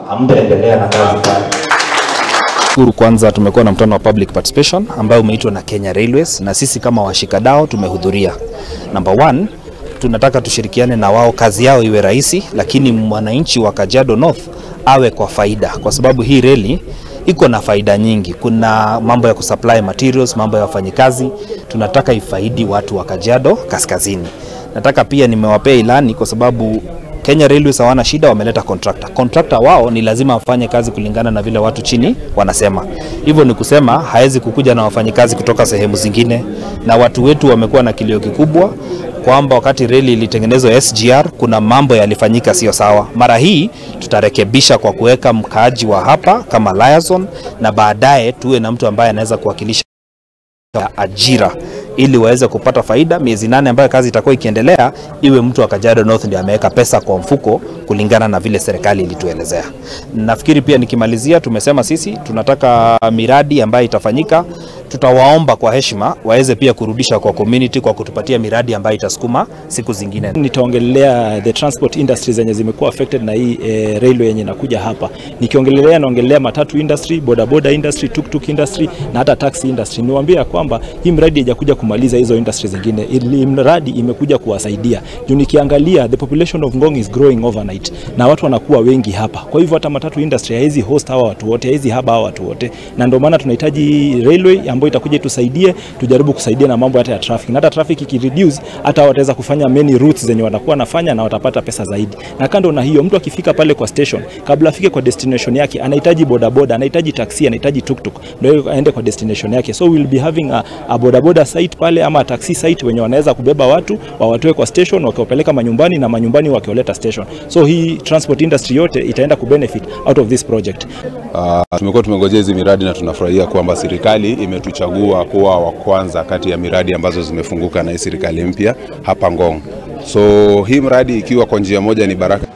Amtaendelea na kazi pale. Kuru kwanza tumekuwa na mkutano wa public participation ambao umeitwa na Kenya Railways na sisi kama washikadau tumehudhuria. Number 1, tunataka tushirikiane na wao, kazi yao iwe rahisi, lakini mwananchi wa Kajiado North awe kwa faida, kwa sababu hii reli iko na faida nyingi. Kuna mambo ya kusupply materials, mambo ya wafanyikazi, tunataka ifaidi watu wa Kajiado Kaskazini. Nataka pia nimewapea ilani kwa sababu Kenya Railways hawana shida, wameleta contractor. Contractor wao ni lazima afanye kazi kulingana na vile watu chini wanasema. Hivyo ni kusema haezi kukuja na wafanyikazi kutoka sehemu zingine, na watu wetu wamekuwa na kilio kikubwa kwamba wakati reli ilitengenezwa SGR kuna mambo yalifanyika sio sawa. Mara hii tutarekebisha kwa kuweka mkaaji wa hapa kama liaison, na baadaye tuwe na mtu ambaye anaweza kuwakilisha ajira ili waweze kupata faida. Miezi 8 ambayo kazi itakuwa ikiendelea, iwe mtu wa Kajiado North ndio ameweka pesa kwa mfuko kulingana na vile serikali ilituelezea. Nafikiri pia nikimalizia, tumesema sisi tunataka miradi ambayo itafanyika, tutawaomba kwa heshima waweze pia kurudisha kwa community kwa kutupatia miradi ambayo itasukuma siku zingine. Nitaongelea the transport industry zenye zimekuwa affected na hii railway yenye inakuja hapa. Nikiongelea naongelea matatu industry, bodaboda industry, tuk-tuk industry na hata taxi industry. Niwaambia kwamba hii mradi haijakuja kumaliza hizo industries zingine. Hii mradi imekuja kuwasaidia. Juu nikiangalia the population of Ngong is growing overnight na watu wanakuwa wengi hapa. Kwa hivyo hata matatu industry haizi host hawa watu wote, haizi haba hawa watu wote. Na ndio maana tunahitaji railway ambayo itakuja tusaidie, tujaribu kusaidia na mambo hata ya traffic. Na hata traffic ikireduce, hata wataweza kufanya many routes zenye watakuwa nafanya na watapata pesa zaidi. Na kando na hiyo, mtu akifika pale kwa station, kabla afike kwa destination yake, anahitaji bodaboda, anahitaji taxi, anahitaji tuk-tuk ndio aende kwa destination yake. So we'll be having a bodaboda site pale ama taxi site wenye wanaweza kubeba watu, wawatoe kwa station wakiwapeleka manyumbani na manyumbani wakioleta station. So hii transport industry yote itaenda kubenefit out of this project. Tumekuwa tumengojea hizi miradi na tunafurahia kwamba serikali imetuchagua kuwa wa kwanza kati ya miradi ambazo zimefunguka na hii serikali mpya hapa Ngong. So hii mradi ikiwa kwa njia moja ni baraka.